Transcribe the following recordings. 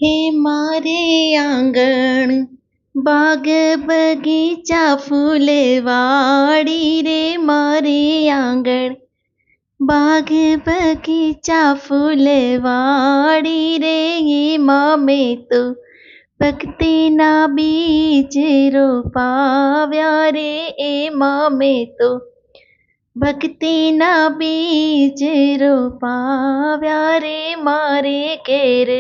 हे मारे आंगण बाग बगीचा फूलवाड़ी रे मारे आंगण बाग बगीचा फूलवाड़ी रे एमां में तो भक्ति ना बीज रोपाव्या रे एमां में तो भक्ति ना बीज रोपाव्या रे मारे केर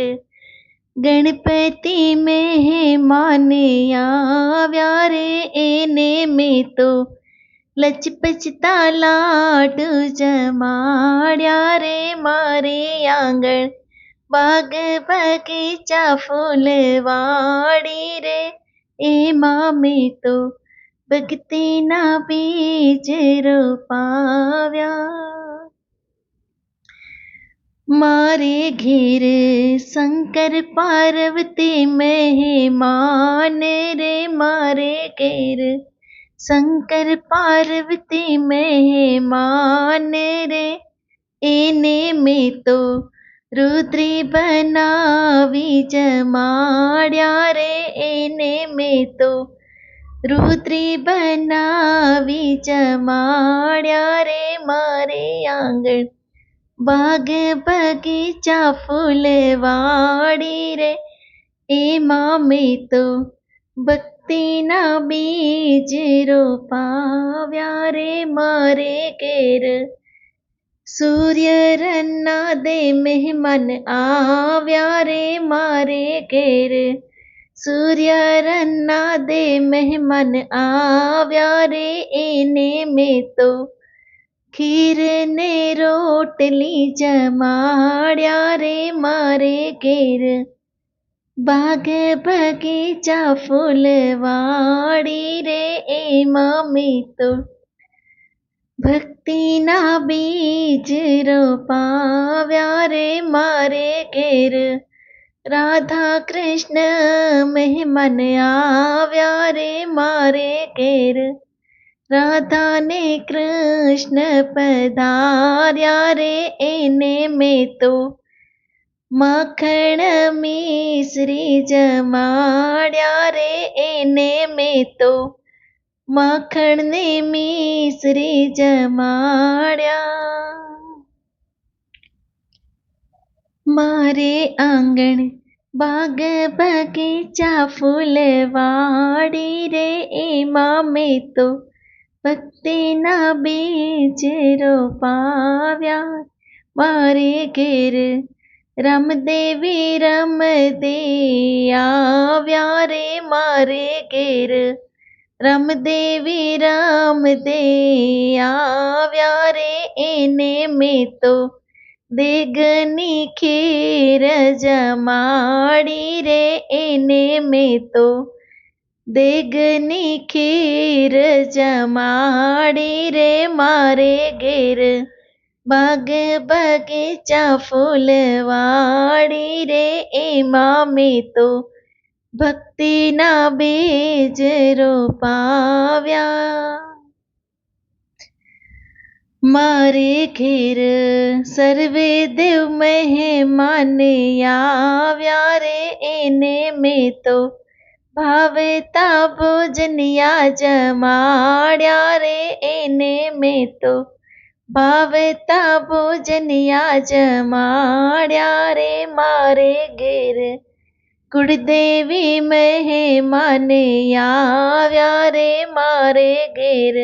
गणपति मेहमान આવ્યા રે એને મેં તો લચપચતા લાડુ જમાડ્યા રે મારે આંગણ બાગ બગીચા ફૂલવાડી રે એમાં મેં તો ભક્તિના બીજ રોપાવ્યા मारे घेर शंकर पार्वती मेहमान रे मारे घेर शंकर पार्वती मेहमान रे एने में तो रुद्री बनावी जमाड्या रे एने में तो रुद्री बनावी जमाड्या रे मारे आंगण बाग बगीचा फूलवाड़ी रे एमां में तो भक्तिना बीज रोपाव्या रे मारे घेर सूर्य रन्ना दे मेहमान આવ્યા रे मारे घेर सूर्य रन्ना दे मेहमान આવ્યા रे एने में तो खीर ने रोटली जमाड्या रे मारे घेर बाग बगीचा फूलवाड़ी रे एमां में तो भक्तिना बीज रोपाव्या रे मारे घेर राधा कृष्ण मेहमान આવ્યા रे मारे घेर राधा ने कृष्ण पधार्या रे एने में तो माखण मिश्री जमाड्या रे एने में तो माखण ने मिश्री जमाड्या मारे आंगण बाग बगीचा फूलवाड़ी रे एमां में तो भक्तिना बीज रोपाव्या मारे घेर रामदेवी रमदे આવ્યા रे मारे घेर रामदेवी रमदे આવ્યા रे एने में तो देगनी खीर जमाड़ी रे एने में तो देगनी खीर जमाड़ी रे मारे घेर बाग बगीचा फूलवाड़ी रे एमां में तो भक्तिना बीज रोपाव्या मारे घेर सर्वे देव मेहमान આવ્યા रे एने में तो भावता भोजनिया जमाड्या रे एने में तो भावता भोजनिया जमाड्या रे मारे घेर कुलदेवी मेहमान આવ્યા रे मारे घेर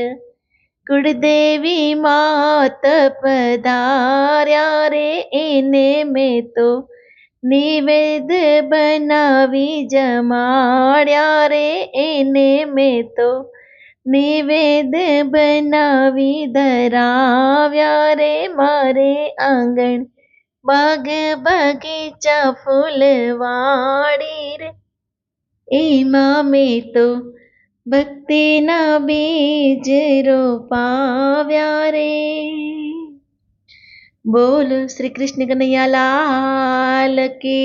कुलदेवी मात पधार्या रे एने में तो निवेद बनावी जमाड्या रे एने में तो निवेद बनावी धराव्या रे मारे आंगण बाग बगीचा फूलवाड़ी रे एमां में तो भक्तिना बीज रोपाव्या रे। बोलो श्री कृष्ण कन्हैया लाल की।